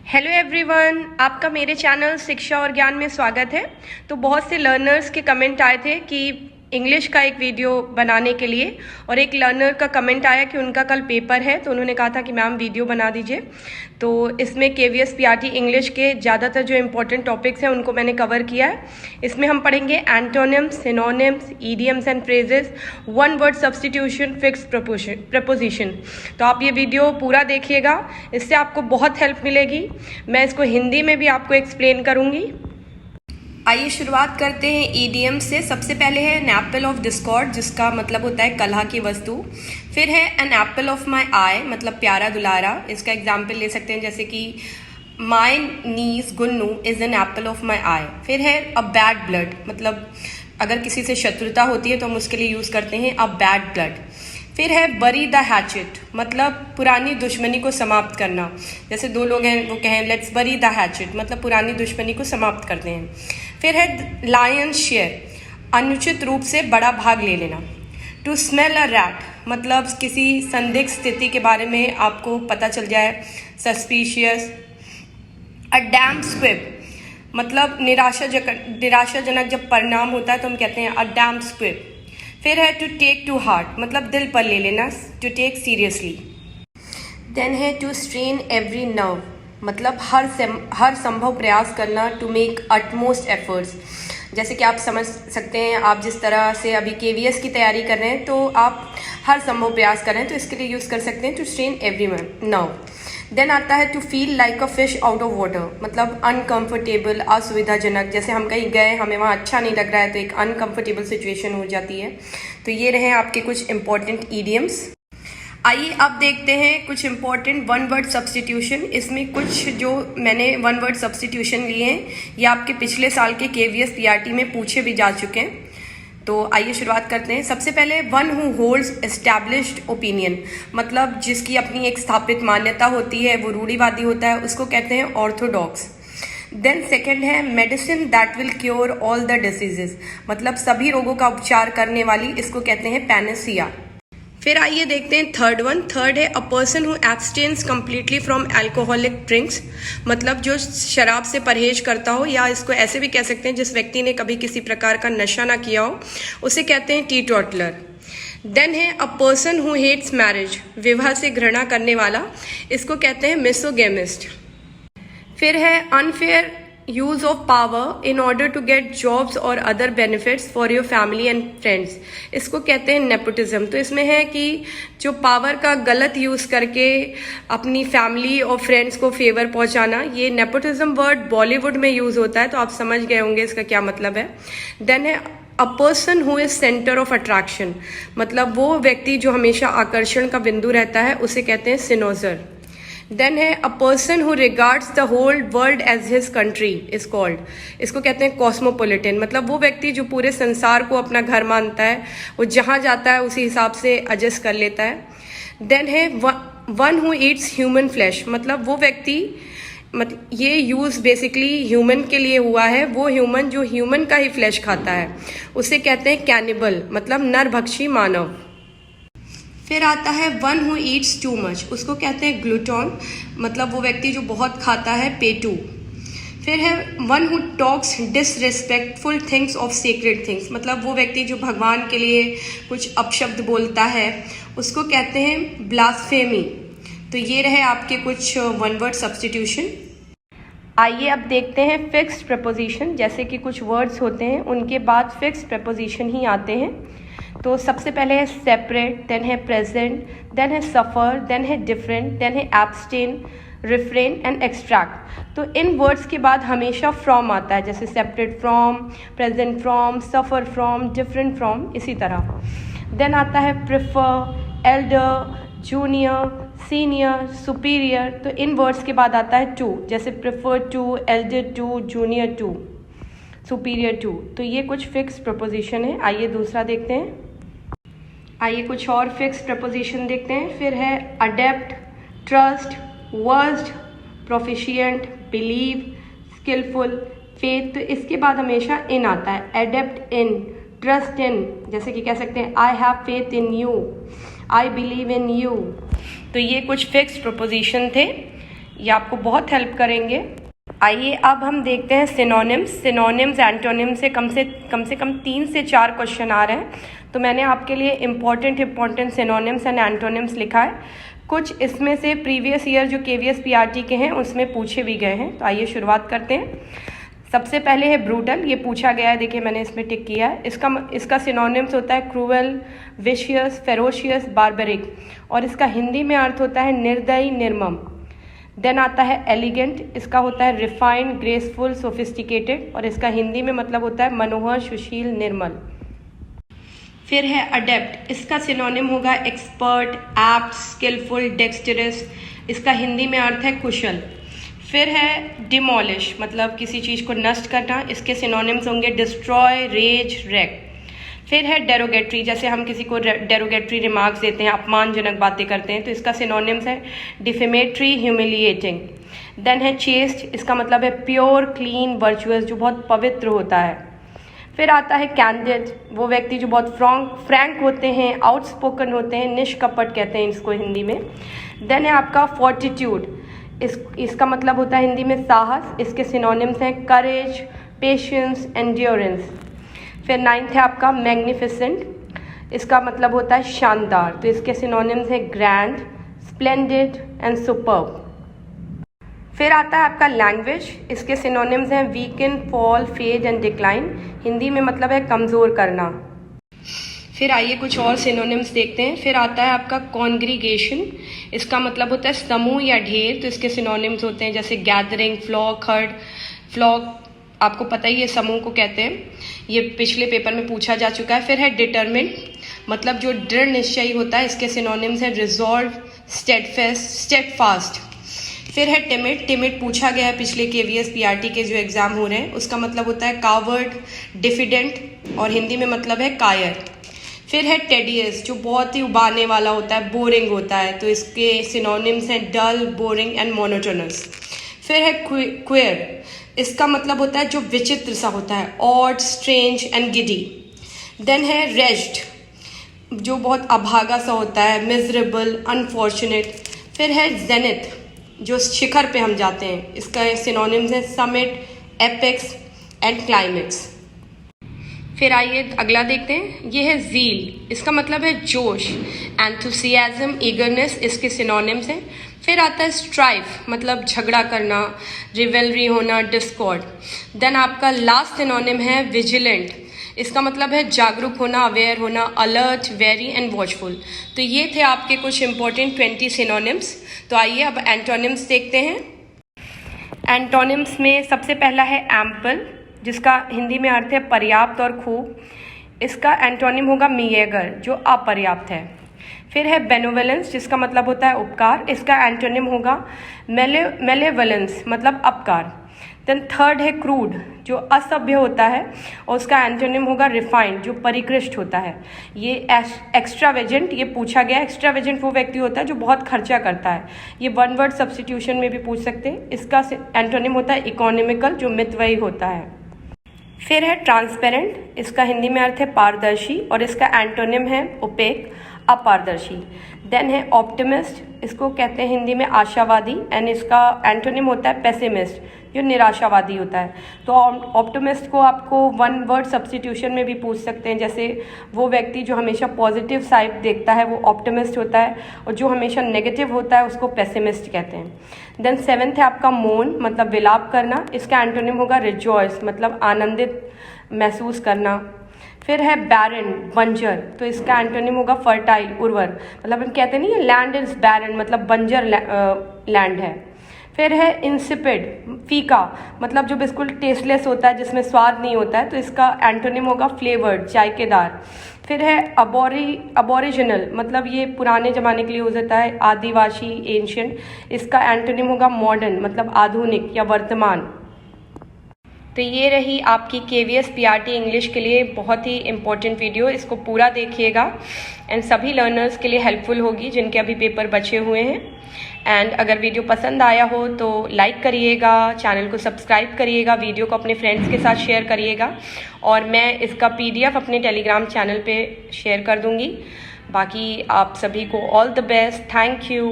Hello everyone, आपका मेरे channel शिक्षा और ज्ञान में स्वागत है। तो बहुत से लर्नर्स के कमेंट आए थे कि इंग्लिश का एक वीडियो बनाने के लिए, और एक लर्नर का कमेंट आया कि उनका कल पेपर है, तो उन्होंने कहा था कि मैम वीडियो बना दीजिए। तो इसमें KVS PRT इंग्लिश के ज़्यादातर जो इम्पोर्टेंट टॉपिक्स हैं उनको मैंने कवर किया है। इसमें हम पढ़ेंगे antonyms, synonyms, idioms and phrases, one word substitution, fix preposition. तो आप ये वीडियो पूरा देखिएगा, इससे आपको बहुत हेल्प मिलेगी। मैं इसको हिंदी में भी आपको एक्सप्लेन करूँगी। आइए शुरुआत करते हैं ईडियम से। सबसे पहले है एन एप्पल ऑफ डिस्कॉर्ड, जिसका मतलब होता है कलह की वस्तु। फिर है एन एप्पल ऑफ माई आई, मतलब प्यारा दुलारा। इसका एग्जाम्पल ले सकते हैं जैसे कि my niece Gunnu is an apple of my eye. फिर है अ बैड ब्लड, मतलब अगर किसी से शत्रुता होती है तो हम उसके लिए यूज़ करते हैं अ बैड ब्लड। फिर है बरी द हैचेट, मतलब पुरानी दुश्मनी को समाप्त करना। जैसे दो लोग हैं, वो कहें लेट्स बरी द हैचेट, मतलब पुरानी दुश्मनी को समाप्त करते हैं। फिर है लायन शेयर, अनुचित रूप से बड़ा भाग ले लेना। टू स्मेल अ रैट, मतलब किसी संदिग्ध स्थिति के बारे में आपको पता चल जाए, सस्पिशियस। अ डैम स्क्विब, मतलब निराशाजनक जब परिणाम होता है तो हम कहते हैं अ डैम स्क्विब। फिर है टू टेक टू हार्ट, मतलब दिल पर ले लेना, टू टेक सीरियसली। देन है टू स्ट्रेन एवरी नर्व, मतलब हर संभव प्रयास करना, टू मेक अटमोस्ट एफर्ट्स। जैसे कि आप समझ सकते हैं, आप जिस तरह से अभी KVS की तैयारी कर रहे हैं तो आप हर संभव प्रयास कर रहे हैं, तो इसके लिए यूज़ कर सकते हैं to strain every nerve. Then आता है to feel like a fish out of water, मतलब अनकंफर्टेबल, असुविधाजनक। जैसे हम कहीं गए, हमें वहाँ अच्छा नहीं लग रहा है, तो एक अनकंफर्टेबल सिचुएशन हो जाती है। तो ये रहे आपके कुछ इंपॉर्टेंट ईडियम्स। आइए अब देखते हैं कुछ इंपॉर्टेंट वन वर्ड सब्स्टिट्यूशन। इसमें कुछ जो मैंने वन वर्ड सब्स्टिट्यूशन लिए हैं, ये आपके पिछले साल के KVS PRT में पूछे भी जा चुके हैं। तो आइए शुरुआत करते हैं। सबसे पहले one who holds established opinion, मतलब जिसकी अपनी एक स्थापित मान्यता होती है, वो रूढ़िवादी होता है, उसको कहते हैं ऑर्थोडॉक्स। देन सेकेंड है medicine that will cure all the diseases, मतलब सभी रोगों का उपचार करने वाली, इसको कहते हैं पैनेसिया। फिर आइए देखते हैं थर्ड वन। थर्ड है a person who abstains completely from alcoholic drinks, मतलब जो शराब से परहेज करता हो, या इसको ऐसे भी कह सकते हैं जिस व्यक्ति ने कभी किसी प्रकार का नशा ना किया हो, उसे कहते हैं टीटॉटलर। देन है a person who hates marriage, विवाह से घृणा करने वाला, इसको कहते हैं मिसोगेमिस्ट। फिर है unfair use of power in order to get jobs और other benefits for your family and friends, इसको कहते हैं नेपोटिज्म। तो इसमें है कि जो पावर का गलत यूज करके अपनी फैमिली और फ्रेंड्स को फेवर पहुंचाना, ये नेपोटिज्म वर्ड बॉलीवुड में यूज होता है, तो आप समझ गए होंगे इसका क्या मतलब है। देन है a person who is centre of attraction, मतलब वो व्यक्ति जो हमेशा आकर्षण का बिंदु रहता है, उसे कहते हैं सिनोजर। देन है a person who regards the whole world as his country is called, इसको कहते हैं कॉस्मोपोलिटन, मतलब वो व्यक्ति जो पूरे संसार को अपना घर मानता है, वो जहाँ जाता है उसी हिसाब से एडजस्ट कर लेता है। देन है one who Yeats human flesh, मतलब वो व्यक्ति, मतलब ये यूज़ बेसिकली ह्यूमन के लिए हुआ है, वो ह्यूमन जो ह्यूमन का ही फ्लैश खाता है, उसे कहते हैं कैनिबल, मतलब नरभक्षी मानव। फिर आता है one who Yeats too much, उसको कहते हैं ग्लूटॉन, मतलब वो व्यक्ति जो बहुत खाता है, पेटू। फिर है one who talks disrespectful things of sacred things, मतलब वो व्यक्ति जो भगवान के लिए कुछ अपशब्द बोलता है, उसको कहते हैं ब्लास्फेमी। तो ये रहे आपके कुछ वन वर्ड सब्स्टिट्यूशन। आइए अब देखते हैं फिक्स्ड प्रपोजिशन। जैसे कि कुछ वर्ड्स होते हैं, उनके बाद फिक्स्ड प्रपोजिशन ही आते हैं। तो सबसे पहले है सेपरेट, देन है प्रेजेंट, देन है सफ़र, देन है डिफरेंट, देन है एब्सटेन, रिफ्रेन एंड एक्सट्रैक्ट। तो इन वर्ड्स के बाद हमेशा फ्रॉम आता है, जैसे separate from, present from, suffer from, different from, इसी तरह। देन आता है prefer, elder, junior, senior, superior. तो इन वर्ड्स के बाद आता है टू, जैसे prefer to, elder to, junior to, superior to. तो ये कुछ फिक्स प्रपोजिशन है। आइए दूसरा देखते हैं। आइए कुछ और फिक्स प्रपोजिशन देखते हैं। फिर है adept, trust, worst, proficient, believe, skilful, faith. तो इसके बाद हमेशा इन आता है, अडेप्ट इन, ट्रस्ट इन, जैसे कि कह सकते हैं I have faith in you, I believe in you. तो ये कुछ फिक्स प्रपोजिशन थे। ये आपको बहुत हेल्प करेंगे। आइए अब हम देखते हैं सिनोनिम्स एंटोनिम से कम से कम 3 से 4 क्वेश्चन आ रहे हैं। तो मैंने आपके लिए इम्पॉर्टेंट सिनोनिम्स एंड एंटोनिम्स लिखा है। कुछ इसमें से प्रीवियस ईयर जो KVS PRT के हैं उसमें पूछे भी गए हैं। तो आइए शुरुआत करते हैं। सबसे पहले है ब्रूटल, ये पूछा गया है, देखिए मैंने इसमें टिक किया है। इसका सिनोनिम्स होता है क्रूअल, विशियस, फेरोशियस, बार्बरिक, और इसका हिंदी में अर्थ होता है निर्दयी, निर्मम। देन आता है एलिगेंट, इसका होता है रिफाइंड, ग्रेसफुल, सोफिस्टिकेटेड, और इसका हिंदी में मतलब होता है मनोहर, सुशील, निर्मल। फिर है अडेप्ट, इसका सिनोनिम होगा एक्सपर्ट, एप्ट, स्किलफुल, डेक्स्टरस, इसका हिंदी में अर्थ है कुशल। फिर है डिमोलिश, मतलब किसी चीज़ को नष्ट करना, इसके सिनोनिम्स होंगे डिस्ट्रॉय, रेज, रेक। फिर है डेरोगेटरी, जैसे हम किसी को डेरोगेटरी रिमार्क्स देते हैं, अपमानजनक बातें करते हैं, तो इसका सिनोनिम्स है डिफेमेटरी, ह्यूमिलिएटिंग। देन है चेस्ट, इसका मतलब है प्योर, क्लीन, वर्चुअस, जो बहुत पवित्र होता है। फिर आता है कैंडिड, वो व्यक्ति जो बहुत फ्रैंक होते हैं, आउटस्पोकन होते हैं, निष्कपट कहते हैं इसको हिंदी में। देन है आपका फोर्टिट्यूड, इसका मतलब होता है हिंदी में साहस, इसके सिनोनिम्स हैं करेज, पेशेंस, एंड्योरेंस। फिर 9th है आपका मैग्निफिसेंट, इसका मतलब होता है शानदार, तो इसके सिनोनिम्स है ग्रैंड, स्प्लेंडिड एंड सुपर्ब। फिर आता है आपका लैंग्वेज, इसके सिनोनिम्स हैं weaken, fall, fade and decline, Hindi में मतलब है कमज़ोर करना। फिर आइए कुछ और सिनोनिम्स देखते हैं। फिर आता है आपका कॉन्ग्रीगेशन, इसका मतलब होता है समूह या ढेर, तो इसके सिनोनिम्स होते हैं जैसे गैदरिंग, फ्लॉक, हर्ड। फ्लॉक आपको पता ही है समूह को कहते हैं, ये पिछले पेपर में पूछा जा चुका है। फिर है डिटरमिन्ड, मतलब जो दृढ़ निश्चयी होता है, इसके सिनोनिम्स है रिजॉल्व, स्टेडफास्ट। फिर है टिमिड पूछा गया है पिछले KVS PRT के जो एग्जाम हो रहे हैं, उसका मतलब होता है कावर्ड, डिफिडेंट, और हिंदी में मतलब है कायर। फिर है टेडियस, जो बहुत ही उबाने वाला होता है, बोरिंग होता है, तो इसके सिनोनिम्स हैं डल, बोरिंग एंड मोनोटोनस। फिर है क्वेयर, इसका मतलब होता है जो विचित्र सा होता है, odd, strange and giddy. Then है रेस्ट, जो बहुत अभागा सा होता है, मिजरेबल, अनफॉर्चुनेट। फिर है जेनिथ, जो शिखर पे हम जाते हैं, इसका सिनोनिम्स है समिट, एपेक्स एंड क्लाइमेक्स। फिर आइए अगला देखते हैं, ये है ज़ील, इसका मतलब है जोश, एंथुसियाज्म, ईगरनेस, इसके सिनोनिम्स हैं। फिर आता है स्ट्राइफ, मतलब झगड़ा करना, रिवेलरी होना, डिस्कॉर्ड। देन आपका लास्ट सिनोनिम है विजिलेंट, इसका मतलब है जागरूक होना, अवेयर होना, अलर्ट, वेरी एंड वॉचफुल। तो ये थे आपके कुछ इंपॉर्टेंट 20 सिनोनिम्स। तो आइए अब एंटोनिम्स देखते हैं। एंटोनिम्स में सबसे पहला है एम्पल, जिसका हिंदी में अर्थ है पर्याप्त और खूब, इसका एंटोनिम होगा मीएगर, जो अपर्याप्त है। फिर है बेनोवेलेंस, जिसका मतलब होता है उपकार, इसका एंटोनिम होगा मेलेवलेंस, मतलब अपकार। देन थर्ड है क्रूड, जो असभ्य होता है, और उसका एंटोनिम होगा रिफाइंड, जो परिकृष्ट होता है। ये एक्स्ट्रावेजेंट, ये पूछा गया, एक्स्ट्रावेजेंट वो व्यक्ति होता है जो बहुत खर्चा करता है, ये वन वर्ड सब्स्टिट्यूशन में भी पूछ सकते हैं। इसका एंटोनिम होता है इकोनॉमिकल, जो मितव्ययी होता है। फिर है ट्रांसपेरेंट, इसका हिंदी में अर्थ है पारदर्शी, और इसका एंटोनिम है ओपेक, अपारदर्शी। देन है ऑप्टिमिस्ट, इसको कहते हैं हिंदी में आशावादी, एंड इसका एंटोनिम होता है पेसिमिस्ट, जो निराशावादी होता है। तो ऑप्टिमिस्ट को आपको वन वर्ड सब्स्टिट्यूशन में भी पूछ सकते हैं, जैसे वो व्यक्ति जो हमेशा पॉजिटिव साइड देखता है वो ऑप्टिमिस्ट होता है, और जो हमेशा नेगेटिव होता है उसको पेसिमिस्ट कहते हैं। देन 7th है आपका मोन, मतलब विलाप करना, इसका एंटोनिम होगा रिजॉइस, मतलब आनंदित महसूस करना। फिर है बैरन, बंजर, तो इसका एंटोनिम होगा फर्टाइल, उर्वर, मतलब हम कहते नहीं है लैंड इज बैरन, मतलब बंजर लैंड है। फिर है इंसिपिड, फीका, मतलब जो बिल्कुल टेस्टलेस होता है, जिसमें स्वाद नहीं होता है, तो इसका एंटोनिम होगा फ्लेवर्ड, जायकेदार। फिर है अबोरिजिनल, मतलब ये पुराने ज़माने के लिए यूज होता है, आदिवासी, एंशियंट, इसका एंटोनिम होगा मॉडर्न, मतलब आधुनिक या वर्तमान। तो ये रही आपकी KVS PRT इंग्लिश के लिए बहुत ही इम्पोर्टेंट वीडियो, इसको पूरा देखिएगा एंड सभी लर्नर्स के लिए हेल्पफुल होगी जिनके अभी पेपर बचे हुए हैं। एंड अगर वीडियो पसंद आया हो तो लाइक करिएगा, चैनल को सब्सक्राइब करिएगा, वीडियो को अपने फ्रेंड्स के साथ शेयर करिएगा, और मैं इसका PDF अपने टेलीग्राम चैनल पे शेयर कर दूँगी। बाकी आप सभी को all the best, thank you.